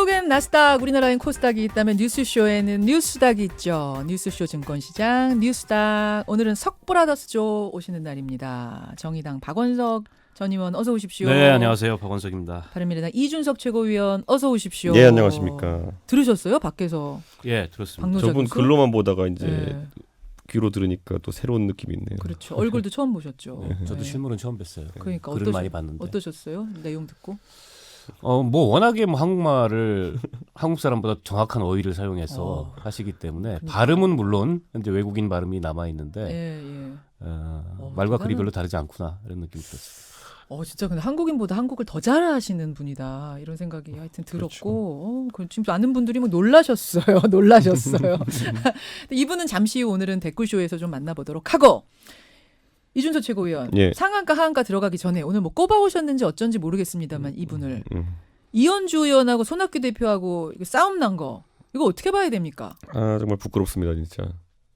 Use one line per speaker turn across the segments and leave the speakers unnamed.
미국엔 나스닥, 우리나라엔 코스닥이 있다면 뉴스쇼에는 뉴스닥이 있죠. 뉴스쇼 증권시장 뉴스닥. 오늘은 석브라더스조 오시는 날입니다. 정의당 박원석 전 의원 어서 오십시오.
네, 안녕하세요. 박원석입니다.
바른미래당 이준석 최고위원 어서 오십시오.
네, 안녕하십니까.
들으셨어요? 밖에서.
예, 들었습니다.
저분
교수?
글로만 보다가 이제
네.
귀로 들으니까 또 새로운 느낌이 있네요.
그렇죠. 얼굴도 처음 보셨죠.
네.
저도
네.
실물은 처음 뵀어요.
그러니까
글을 많이 봤는데.
어떠셨어요? 내용 듣고?
뭐 워낙에 뭐 한국말을 한국 사람보다 정확한 어휘를 사용해서 하시기 때문에
그러니까.
발음은 물론 이제 외국인 발음이 남아 있는데
예.
말과 글이
대단한-
별로 다르지 않구나 이런 느낌이 들었어요.
진짜 근데 한국인보다 한국을 더 잘하시는 분이다 이런 생각이 하여튼 들었고 지금 아는 분들이 뭐 놀라셨어요. 놀라셨어요. 이분은 잠시 후 오늘은 댓글쇼에서 좀 만나보도록 하고 이준석 최고위원
예.
상한가 하한가 들어가기 전에 오늘 뭐 꼽아오셨는지 어쩐지 모르겠습니다만 이분을
음.
이현주 의원하고 손학규 대표하고 이거 싸움 난 거 이거 어떻게 봐야 됩니까?
아 정말 부끄럽습니다 진짜.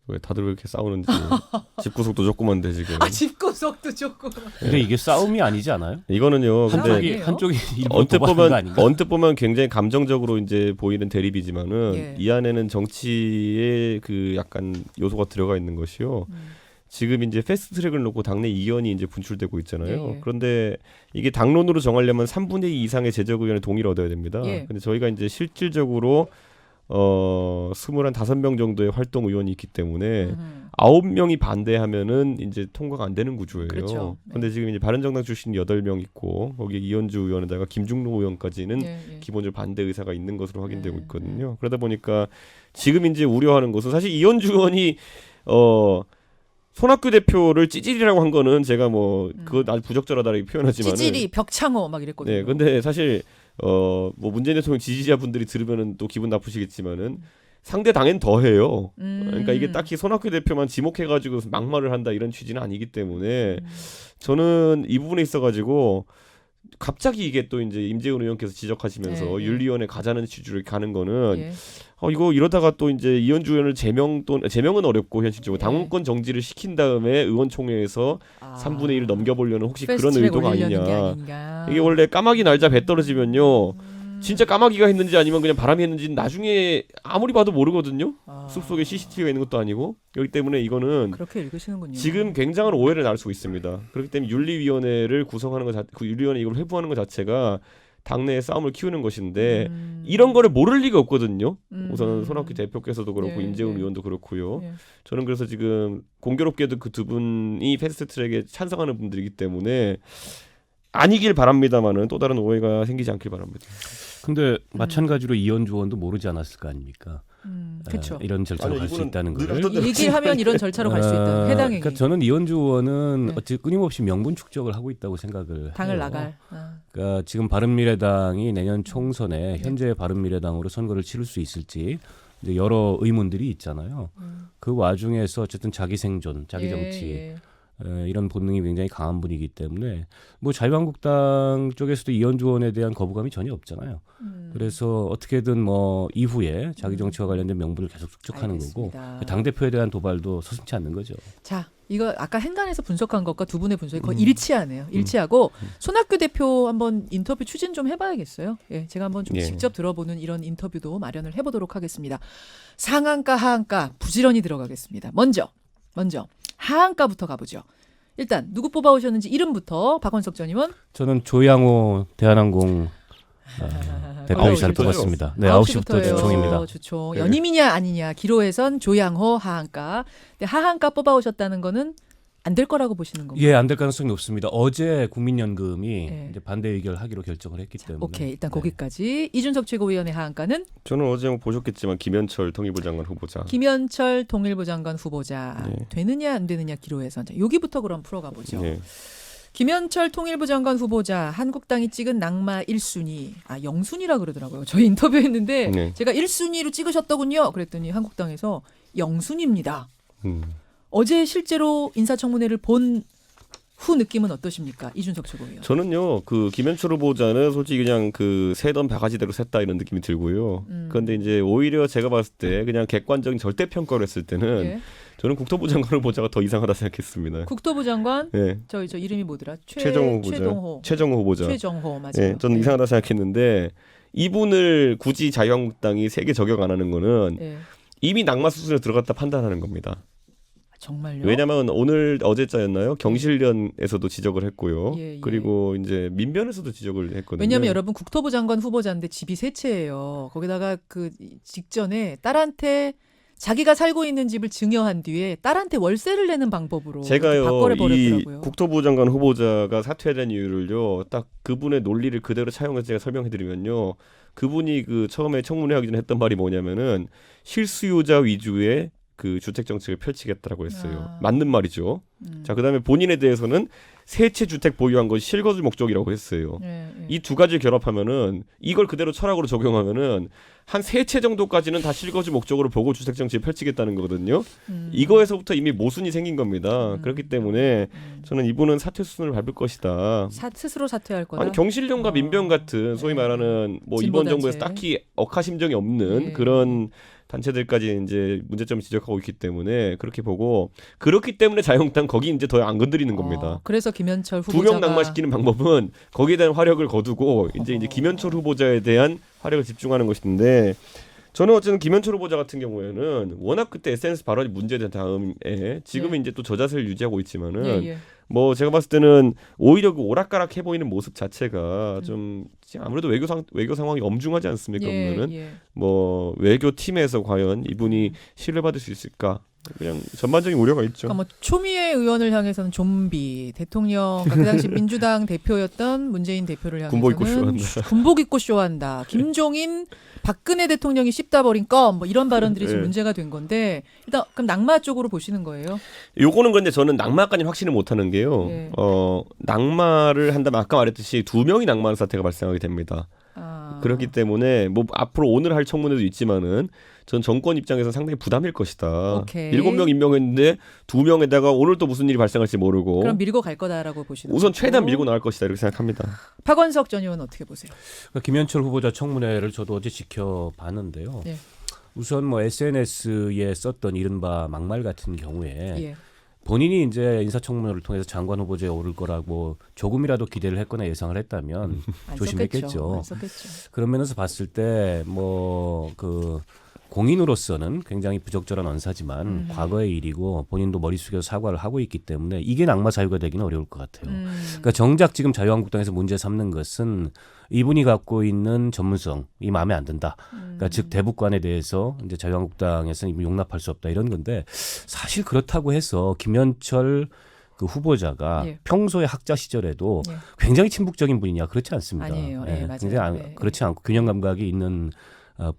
왜 다들 왜 이렇게 싸우는지. 집구석도 조그만데 지금.
집구석도 좋고
근데 이게 싸움이 아니지 않아요?
이거는요.
싸움
근데
아니에요?
한쪽이 일부러
언뜻
도발한 거
보면
아닌가?
언뜻 보면 굉장히 감정적으로 이제 보이는 대립이지만은
예.
이 안에는 정치의 그 약간 요소가 들어가 있는 것이요. 지금 이제 패스트트랙을 놓고 당내 이견이 이제 분출되고 있잖아요.
예.
그런데 이게 당론으로 정하려면 3분의 2 이상의 제적 의원의 동의를 얻어야 됩니다.
예.
근데 저희가 이제 실질적으로 25명 정도의 활동 의원이 있기 때문에 9명이 반대하면은 이제 통과가 안 되는 구조예요.
그렇죠.
근데 지금 이제 바른정당 출신 8명 있고 거기에 이현주 의원에다가 김중로 의원까지는
예.
기본적으로 반대 의사가 있는 것으로 확인되고
네,
있거든요. 그러다 보니까 지금 이제 우려하는 것은 사실 이현주 의원이 손학규 대표를 찌질이라고 한 거는 제가 뭐 그거 아주 부적절하다고 표현하지만은
찌질이 벽창호 막 이랬거든요.
네, 근데 사실 뭐 문재인 대통령 지지자분들이 들으면은 또 기분 나쁘시겠지만은 상대 당엔 더해요. 그러니까 이게 딱히 손학규 대표만 지목해가지고 막말을 한다 이런 취지는 아니기 때문에 저는 이 부분에 있어가지고 갑자기 이게 또 이제 임재훈 의원께서 지적하시면서
네.
윤리위원회 가자는 취지로 가는 거는
예.
이거 이러다가 또 이제 이현주 의원을 제명은 어렵고 현실적으로
예.
당원권 정지를 시킨 다음에 의원총회에서 3분의 1을 넘겨보려는 혹시 그런
패스트트랙
의도가
올리려는 게
아니냐.
아닌가.
이게 원래 까마귀 날자 배 떨어지면요. 진짜 까마귀가 했는지 아니면 그냥 바람이 했는지는 나중에 아무리 봐도 모르거든요. 숲속에 CCTV가 있는 것도 아니고. 그렇기 때문에 이거는
그렇게 읽으시는군요.
지금 굉장한 오해를 낳을 수 있습니다. 그렇기 때문에 윤리위원회를 구성하는 그 윤리위원회 이걸 회부하는 것 자체가 당내의 싸움을 키우는 것인데 이런 거를 모를 리가 없거든요. 우선 손학규 대표께서도 그렇고
예,
임재훈
예.
의원도 그렇고요.
예.
저는 그래서 지금 공교롭게도 그 두 분이 패스트트랙에 찬성하는 분들이기 때문에 아니길 바랍니다만은 또 다른 오해가 생기지 않길 바랍니다.
근데 마찬가지로 이현주 의원도 모르지 않았을 거 아닙니까?
그렇죠.
이런 절차로 갈 수
이분은
있다는
늘
거를.
하던 대로
얘기하면 이런 절차로 갈 수 있다. 해당행위.
그러니까 저는 이현주 의원은
네.
어찌 끊임없이 명분 축적을 하고 있다고 생각을
당을
해요.
나갈.
그러니까 지금 바른미래당이 내년 총선에 현재 바른미래당으로 선거를 치를 수 있을지 이제 여러 의문들이 있잖아요. 그 와중에서 어쨌든 자기 생존, 자기 정치
예.
이런 본능이 굉장히 강한 분이기 때문에 뭐 자유한국당 쪽에서도 이현주 의원에 대한 거부감이 전혀 없잖아요. 그래서 어떻게든 뭐 이후에 자기 정치와 관련된 명분을 계속 축적하는
알겠습니다.
거고 당 대표에 대한 도발도 서슴지 않는 거죠.
자, 이거 아까 행간에서 분석한 것과 두 분의 분석이 거의 일치하네요. 일치하고 손학규 대표 한번 인터뷰 추진 좀 해봐야겠어요. 예, 제가 한번 좀
예.
직접 들어보는 이런 인터뷰도 마련을 해보도록 하겠습니다. 상한가, 하한가 부지런히 들어가겠습니다. 먼저 하한가부터 가보죠. 일단 누구 뽑아오셨는지 이름부터 박원석 전 의원.
저는 조양호 대한항공 대표이사를
9시부터요?
뽑았습니다. 네, 9시부터 주총입니다.
주총.
네.
연임이냐 아니냐 기로에선 조양호 하한가. 근데 하한가 뽑아오셨다는 거는 안 될 거라고 보시는 건가요?
예, 안 될 가능성이 높습니다. 어제 국민연금이
예.
이제 반대 의결하기로 결정을 했기 때문에.
오케이, 일단
네.
거기까지. 이준석 최고위원의 하한가는
저는 어제 뭐 보셨겠지만 김현철 통일부 장관 후보자.
김현철 통일부 장관 후보자.
네.
되느냐 안 되느냐 기로에선. 자, 여기부터 그럼 풀어가 보죠.
네.
김현철 통일부 장관 후보자 한국당이 찍은 낙마 1순위. 0순위라 그러더라고요. 저희 인터뷰했는데
네.
제가 1순위로 찍으셨더군요. 그랬더니 한국당에서 0순위입니다. 어제 실제로 인사청문회를 본 후 느낌은 어떠십니까? 이준석 최고위원.
저는요 그 김현철 후보자는 솔직히 그냥 그 세던 바가지대로 샜다 이런 느낌이 들고요. 그런데 이제 오히려 제가 봤을 때 그냥 객관적인 절대 평가를 했을 때는
예.
저는 국토부 장관 후보자가 더 이상하다 생각했습니다.
국토부 장관
네.
저 이름이 뭐더라?
최정호 후보자.
최정호.
최정호 후보자.
최정호 맞아요.
네, 저는
네.
이상하다 생각했는데 이분을 굳이 자유한국당이 세게 저격 안 하는 거는
예.
이미 낙마 수순에 들어갔다 판단하는 겁니다.
정말요?
왜냐하면 오늘 어제자였나요? 경실련에서도 지적을 했고요.
예, 예.
그리고 이제 민변에서도 지적을 했거든요.
왜냐하면 여러분 국토부 장관 후보자인데 집이 세 채예요. 거기다가 그 직전에 딸한테 자기가 살고 있는 집을 증여한 뒤에 딸한테 월세를 내는 방법으로
제가요
바꿔를
이
버렸더라고요.
국토부 장관 후보자가 사퇴된 이유를요 딱 그분의 논리를 그대로 차용해서 제가 설명해드리면요 그분이 그 처음에 청문회 하기 전에 했던 말이 뭐냐면은 실수요자 위주의 그 주택 정책을 펼치겠다라고 했어요.
아.
맞는 말이죠. 자 그다음에 본인에 대해서는 세 채 주택 보유한 것이 실거주 목적이라고 했어요.
예, 예.
이 두 가지를 결합하면은 이걸 그대로 철학으로 적용하면은 한 세 채 정도까지는 다 실거주 목적으로 보고 주택 정책을 펼치겠다는 거거든요. 이거에서부터 이미 모순이 생긴 겁니다. 그렇기 때문에 저는 이분은 사퇴 수순을 밟을 것이다.
스스로 사퇴할 거다.
아니 경실련과 민변 같은 소위
네.
말하는 뭐
진보
이번 정부에서
단체.
딱히 억하심정이 없는
네.
그런 단체들까지 이제 문제점을 지적하고 있기 때문에 그렇게 보고 그렇기 때문에 자유한국당 거기 이제 더 안 건드리는 겁니다.
그래서 김현철
두
후보자가
명 낙마시키는 방법은 거기에 대한 화력을 거두고 이제 김현철 후보자에 대한 화력을 집중하는 것인데 저는 어쨌든 김현철 후보자 같은 경우에는 워낙 그때 SNS 발언이 문제된 다음에 지금은
네.
이제 또 저 자세를 유지하고 있지만은
예, 예.
뭐 제가 봤을 때는 오히려 그 오락가락 해 보이는 모습 자체가 좀 아무래도 외교 상황이 엄중하지 않습니까? 보면은
예.
뭐 외교 팀에서 과연 이분이 신뢰받을 수 있을까? 그냥 전반적인 우려가 있죠.
그러니까 뭐 초미애 의원을 향해서는 좀비, 대통령 그러니까 그 당시 민주당 대표였던 문재인 대표를 향해서는
군복 입고 쇼한다.
군복 입고 쇼한다. 김종인, 박근혜 대통령이 씹다 버린 껌 뭐 이런 발언들이 지금
네.
문제가 된 건데 일단 그럼 낙마 쪽으로 보시는 거예요?
요거는 그런데 저는 낙마까지는 확신을 못하는 게요.
예.
낙마를 한다면 아까 말했듯이 두 명이 낙마하는 사태가 발생하게 됩니다.
아.
그렇기 때문에 뭐 앞으로 오늘 할 청문회도 있지만은 전 정권 입장에서 상당히 부담일 것이다.
오케이.
7명 임명했는데 2명에다가 오늘 또 무슨 일이 발생할지 모르고
그럼 밀고 갈 거다라고 보시는
우선
거고.
최대한 밀고 나갈 것이다 이렇게 생각합니다.
박원석 전 의원 어떻게 보세요?
그러니까 김현철 후보자 청문회를 저도 어제 지켜봤는데요.
예.
우선 뭐 SNS에 썼던 이른바 막말 같은 경우에
예.
본인이 이제 인사청문회를 통해서 장관 후보자에 오를 거라고 조금이라도 기대를 했거나 예상을 했다면
안
조심했겠죠.
썼겠죠. 안 썼겠죠.
그런 면에서 봤을 때 뭐 그 공인으로서는 굉장히 부적절한 언사지만 과거의 일이고 본인도 머리 숙여서 사과를 하고 있기 때문에 이게 낙마 사유가 되기는 어려울 것 같아요. 그러니까 정작 지금 자유한국당에서 문제 삼는 것은 이분이 갖고 있는 전문성이 마음에 안 든다. 그러니까 즉 대북관에 대해서 이제 자유한국당에서는 이분 용납할 수 없다 이런 건데 사실 그렇다고 해서 김현철 그 후보자가
예.
평소에 학자 시절에도
예.
굉장히 친북적인 분이냐 그렇지 않습니다.
아니에요. 예, 맞아요.
굉장히
예.
그렇지 않고 균형 감각이 있는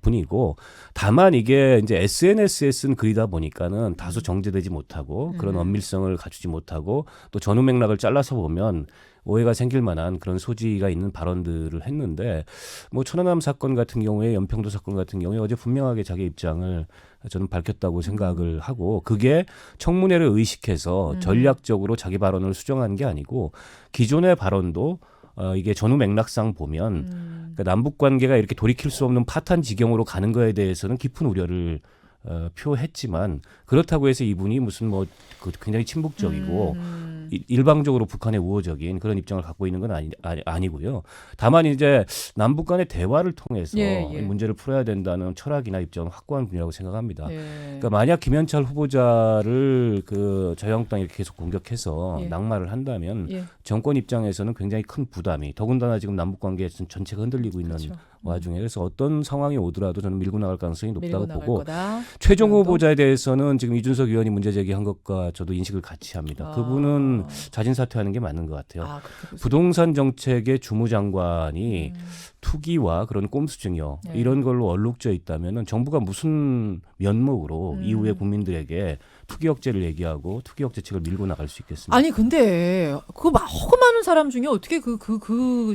분이고 다만 이게 이제 SNS에 쓴 글이다 보니까는 다소 정제되지 못하고 그런 엄밀성을 갖추지 못하고 또 전후 맥락을 잘라서 보면 오해가 생길 만한 그런 소지가 있는 발언들을 했는데 뭐 천안함 사건 같은 경우에 연평도 사건 같은 경우에 어제 분명하게 자기 입장을 저는 밝혔다고 생각을 하고 그게 청문회를 의식해서 전략적으로 자기 발언을 수정한 게 아니고 기존의 발언도 이게 전후 맥락상 보면 그러니까 남북 관계가 이렇게 돌이킬 수 없는 파탄 지경으로 가는 거에 대해서는 깊은 우려를 표했지만 그렇다고 해서 이분이 무슨 뭐 굉장히 친북적이고 일방적으로 북한에 우호적인 그런 입장을 갖고 있는 건 아니고요. 다만 이제 남북 간의 대화를 통해서
예, 예.
이 문제를 풀어야 된다는 철학이나 입장은 확고한 분이라고 생각합니다.
예.
그러니까 만약 김현철 후보자를 그 자유한국당이 이렇게 계속 공격해서
예.
낙마를 한다면
예.
정권 입장에서는 굉장히 큰 부담이 더군다나 지금 남북 관계 전체가 흔들리고 있는
그렇죠.
와중에 그래서 어떤 상황이 오더라도 저는 밀고 나갈 가능성이
밀고
높다고
나갈
보고
거다.
최종
그런도?
후보자에 대해서는 지금 이준석 의원이 문제 제기한 것과 저도 인식을 같이 합니다. 그분은 자진 사퇴하는 게 맞는 것 같아요.
그렇게 보세요.
부동산 정책의 주무장관이 투기와 그런 꼼수 증여
네.
이런 걸로 얼룩져 있다면은 정부가 무슨 면목으로 이후에 국민들에게 투기 억제를 얘기하고 투기 억제책을 밀고 나갈 수 있겠습니까?
아니 근데 그 허구많은 사람 중에 어떻게 그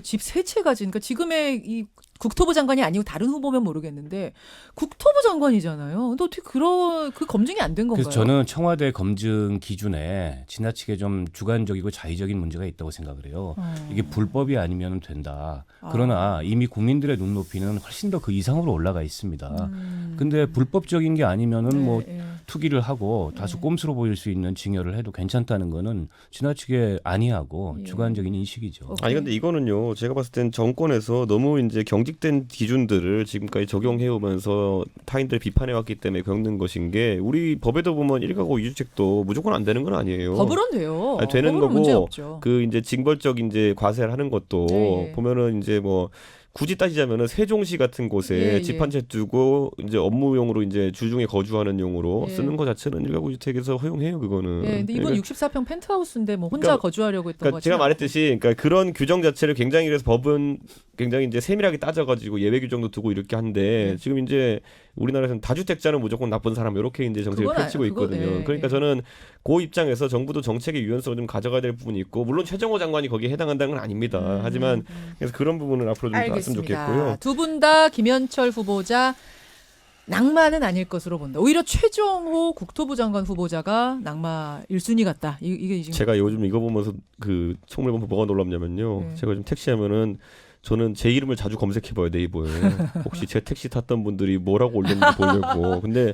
집 세 채 가진 그러니까 지금의 이 국토부 장관이 아니고 다른 후보면 모르겠는데 국토부 장관이잖아요. 근데 어떻게 그 검증이 안 된 건가요?
그래서 저는 청와대 검증 기준에 지나치게 좀 주관적이고 자의적인 문제가 있다고 생각을 해요. 이게 불법이 아니면 된다. 그러나 이미 국민들의 눈높이는 훨씬 더 그 이상으로 올라가 있습니다. 근데 불법적인 게 아니면은
네,
뭐
예.
투기를 하고 다소 꼼수로 보일 수 있는 징여를 해도 괜찮다는 거는 지나치게 안이하고
예.
주관적인 인식이죠.
오케이.
아니 근데 이거는요 제가 봤을 땐 정권에서 너무 이제 경직된 기준들을 지금까지 적용해 오면서 타인들 비판해 왔기 때문에 겪는 것인 게 우리 법에도 보면 1가구 2주택도 무조건 안 되는 건 아니에요.
법으로는 돼요.
아니, 되는
법으로는 문제
거고
없죠.
그 이제 징벌적 이제 과세를 하는 것도
예.
보면은 이제 뭐 굳이 따지자면은 세종시 같은 곳에
예.
집 한 채 두고 이제 업무용으로 이제 주중에 거주하는 용으로
예.
쓰는 것 자체는 1가구 주택에서 허용해요 그거는.
예, 근데 이번
그러니까
64평 펜트하우스인데 뭐 혼자
그러니까-
거주하려고 했던
그러니까
거지.
제가 말했듯이 그러니까 그런 규정 자체를 굉장히 그래서 법은 굉장히 이제 세밀하게 따져가지고 예외 규정도 두고 이렇게 한데 지금 이제 우리나라에서는 다주택자는 무조건 나쁜 사람 이렇게 이제 정책을
그건
펼치고
그거,
있거든요.
예,
그러니까
예.
저는 그 입장에서 정부도 정책의 유연성을 좀 가져가야 될 부분이 있고 물론 최정호 장관이 거기에 해당한다는 건 아닙니다. 하지만 그래서 그런 부분은 앞으로 좀 나왔으면 좋겠고요.
두 분 다 김현철 후보자 낙마는 아닐 것으로 본다. 오히려 최종호 국토부 장관 후보자가 낙마 1순위 같다. 이게 지금
제가 요즘 이거 보면서 그 총무를 보면 뭐가 놀랍냐면요.
네.
제가 요즘 택시하면은 저는 제 이름을 자주 검색해봐요 네이버에. 혹시 제 택시 탔던 분들이 뭐라고 올렸는지 보려고. 근데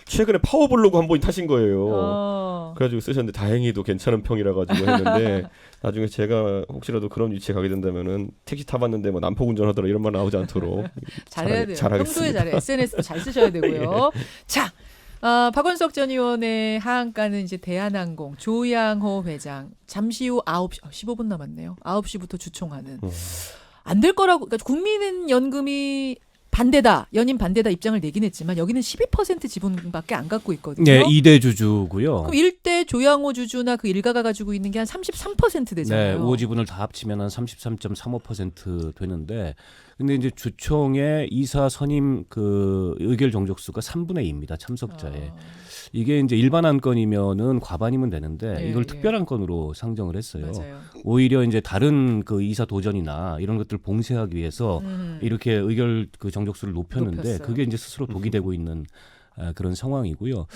최근에 파워블로그 한 번 타신 거예요. 그래가지고 쓰셨는데 다행히도 괜찮은 평이라 가지고 했는데 나중에 제가 혹시라도 그런 위치에 가게 된다면은 택시 타봤는데 뭐 난폭 운전하더라 이런 말 나오지 않도록
잘해야 돼요.
잘하겠습니다.
평소에 잘해. SNS도 잘 쓰셔야 되고요. 자, 박원석 전 의원의 하한가는 이제 대한항공 조양호 회장 잠시 후 9시 15분 남았네요. 9시부터 주총하는 안 될 거라고. 그러니까 국민연금이 반대다, 연임 반대다 입장을 내긴 했지만 여기는 12% 지분밖에 안 갖고 있거든요.
네, 2대 주주고요.
그럼 1대 조양호 주주나 그 일가가 가지고 있는 게 한 33%
네,
되잖아요.
우호 지분을 다 합치면 한 33.35% 되는데, 근데 이제 주총의 이사 선임 그 의결 정족수가 3분의 2입니다. 참석자의. 이게 이제 일반 안건이면은 과반이면 되는데
예,
이걸
예.
특별 안건으로 상정을 했어요.
맞아요.
오히려 이제 다른 그 이사 도전이나 이런 것들 봉쇄하기 위해서 이렇게 의결 그 정족수를 높였는데
높였어요.
그게 이제 스스로 독이 되고 있는 그런 상황이고요.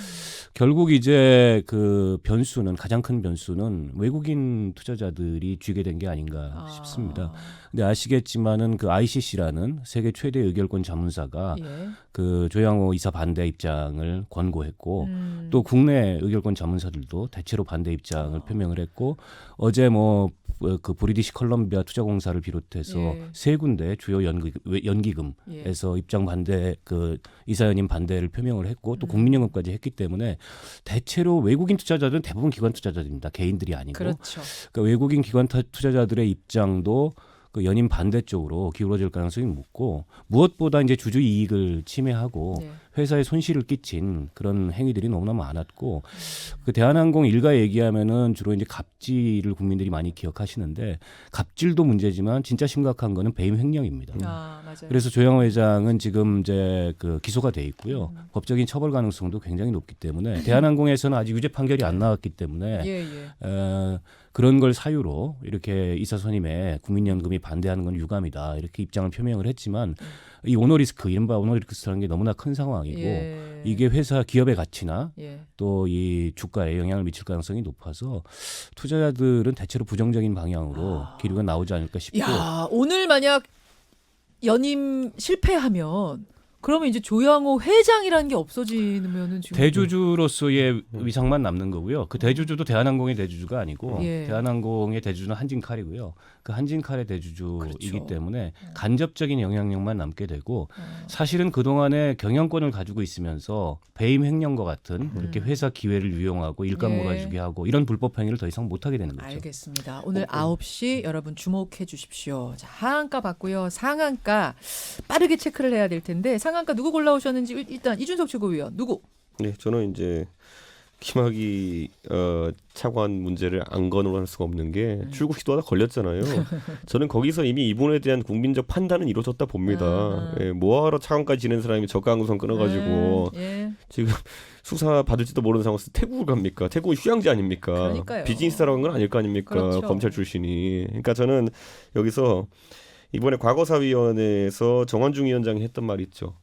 결국 이제 그 변수는 가장 큰 변수는 외국인 투자자들이 쥐게 된 게 아닌가 싶습니다. 근데 아시겠지만은 그 ICC라는 세계 최대 의결권 자문사가
예.
그 조양호 이사 반대 입장을 권고했고 또 국내 의결권 자문사들도 대체로 반대 입장을 표명을 했고 어제 뭐 그 브리티시 컬럼비아 투자공사를 비롯해서
예.
세 군데 주요 연기금에서 입장 반대 그 이사 연임 반대를 표명을 했고 또 국민연금까지 했기 때문에 대체로 외국인 투자자들은 대부분 기관 투자자들입니다. 개인들이 아니고
그렇죠.
그러니까 외국인 기관 투자자들의 입장도 그 연임 반대 쪽으로 기울어질 가능성이 높고 무엇보다 이제 주주 이익을 침해하고
네.
회사에 손실을 끼친 그런 행위들이 너무나 많았고 그 대한항공 일가 얘기하면은 주로 이제 갑질을 국민들이 많이 기억하시는데 갑질도 문제지만 진짜 심각한 거는 배임 횡령입니다.
맞아요.
그래서 조양호 회장은 지금 이제 그 기소가 돼 있고요. 법적인 처벌 가능성도 굉장히 높기 때문에 대한항공에서는 아직 유죄 판결이 안 나왔기 때문에
예.
그런 걸 사유로 이렇게 이사 선임에 국민연금이 반대하는 건 유감이다 이렇게 입장을 표명을 했지만 이 오너리스크 이른바 오너리스크라는 게 너무나 큰 상황이고
예.
이게 회사 기업의 가치나
예.
또 이 주가에 영향을 미칠 가능성이 높아서 투자자들은 대체로 부정적인 방향으로 기류가 나오지 않을까 싶고
야, 오늘 만약 연임 실패하면 그러면 이제 조양호 회장이라는 게 없어지면은 지금
대주주로서의 위상만 남는 거고요. 그 대주주도 대한항공의 대주주가 아니고
예.
대한항공의 대주주는 한진칼이고요. 그 한진칼의 대주주이기
그렇죠.
때문에 간접적인 영향력만 남게 되고 사실은 그동안에 경영권을 가지고 있으면서 배임 횡령과 같은 이렇게 회사 기회를 유용하고 일감
예.
몰아주게 하고 이런 불법 행위를 더 이상 못하게 되는 거죠.
알겠습니다. 오늘 9시 여러분 주목해 주십시오. 자, 하한가 봤고요. 상한가 빠르게 체크를 해야 될 텐데 상한가 누구 골라오셨는지 일단 이준석 최고위원 누구?
네, 저는 이제 김학의 차관 문제를 안 거론할 수가 없는 게 출국 시도하다 걸렸잖아요. 저는 거기서 이미 이분에 대한 국민적 판단은 이루어졌다 봅니다. 예, 뭐하러 차관까지 지낸 사람이 저가항공선 끊어가지고
예.
지금 수사 받을지도 모르는 상황에서 태국을 갑니까? 태국은 휴양지 아닙니까?
그러니까요.
비즈니스라고 한 건 아닐 거 아닙니까?
그렇죠.
검찰 출신이. 그러니까 저는 여기서 이번에 과거사위원회에서 정환중 위원장이 했던 말이 있죠.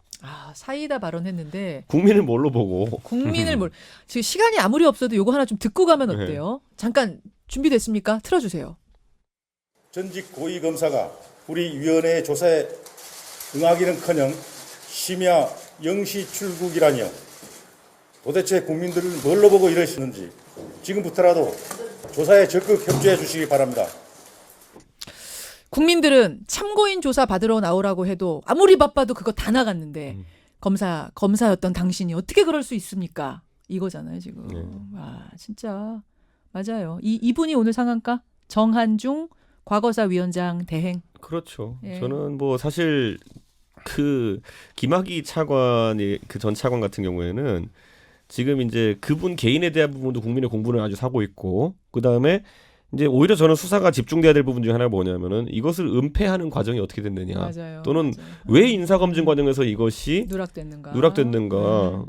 사이다 발언했는데
국민을 뭘로 보고
국민을 지금 시간이 아무리 없어도 요거 하나 좀 듣고 가면 어때요? 잠깐 준비됐습니까? 틀어주세요.
전직 고위검사가 우리 위원회의 조사에 응하기는커녕 심야 영시 출국이라뇨. 도대체 국민들을 뭘로 보고 이러시는지 지금부터라도 조사에 적극 협조해 주시기 바랍니다.
국민들은 참고인 조사 받으러 나오라고 해도 아무리 바빠도 그거 다 나갔는데 검사였던 당신이 어떻게 그럴 수 있습니까? 이거잖아요 지금.
네.
와 진짜 맞아요. 이분이 오늘 상한가? 정한중 과거사 위원장 대행.
그렇죠.
예.
저는 뭐 사실 그 김학의 차관의 그 전 차관 같은 경우에는 지금 이제 그분 개인에 대한 부분도 국민의 공분을 아주 사고 있고 그 다음에 이제 오히려 저는 수사가 집중돼야 될 부분 중에 하나가 뭐냐면은 이것을 은폐하는 과정이 어떻게 됐느냐
맞아요.
또는
맞아요.
왜 인사검증 과정에서 이것이
누락됐는가?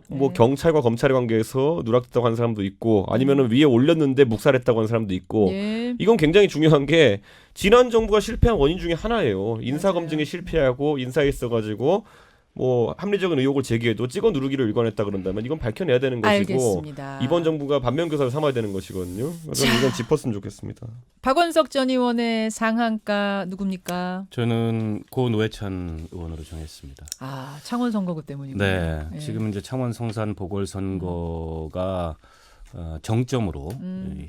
뭐
네.
경찰과 검찰의 관계에서 누락됐다고 하는 사람도 있고 아니면은 위에 올렸는데 묵살했다고 하는 사람도 있고
예.
이건 굉장히 중요한 게 지난 정부가 실패한 원인 중에 하나예요. 인사검증에
맞아요.
실패하고 인사에 있어가지고 뭐 합리적인 의혹을 제기해도 찍어 누르기를 일관했다 그런다면 이건 밝혀내야 되는 것이고
알겠습니다.
이번 정부가 반면교사를 삼아야 되는 것이거든요. 저는 이건 짚었으면 좋겠습니다.
박원석 전 의원의 상한가 누굽니까?
저는 고 노회찬 의원으로 정했습니다.
아 창원 선거구 때문이군요.
네,
예.
지금 이제 창원 성산 보궐선거가 정점으로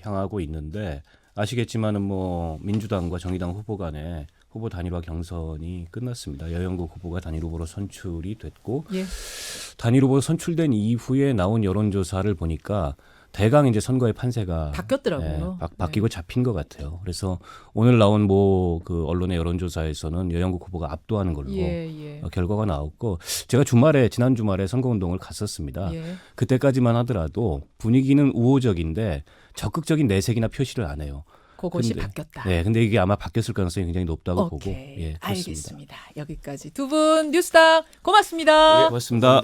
향하고 있는데 아시겠지만은 뭐 민주당과 정의당 후보 간에 후보 단일화 경선이 끝났습니다. 여영국 후보가 단일 후보로 선출이 됐고
예.
단일 후보로 선출된 이후에 나온 여론조사를 보니까 대강 이제 선거의 판세가
바뀌었더라고요.
바뀌고 잡힌 것 같아요. 그래서 오늘 나온 뭐 그 언론의 여론조사에서는 여영국 후보가 압도하는 걸로
예.
결과가 나왔고 제가 지난 주말에 선거운동을 갔었습니다.
예.
그때까지만 하더라도 분위기는 우호적인데 적극적인 내색이나 표시를 안 해요.
그것이
근데,
바뀌었다.
네, 근데 이게 아마 바뀌었을 가능성이 굉장히 높다고 보고
오케이.
예, 그렇습니다.
알겠습니다. 여기까지 두 분 뉴스닥 고맙습니다.
고맙습니다.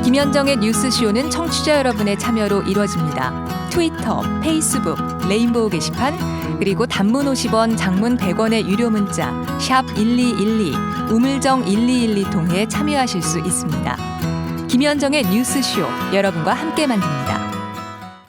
김현정의 뉴스쇼는 청취자 여러분의 참여로 이루어집니다. 트위터, 페이스북, 레인보우 게시판, 그리고 단문 50원, 장문 100원의 유료 문자 샵 1212, 우물정 1212 통해 참여하실 수 있습니다. 김현정의 뉴스쇼 여러분과 함께 만듭니다.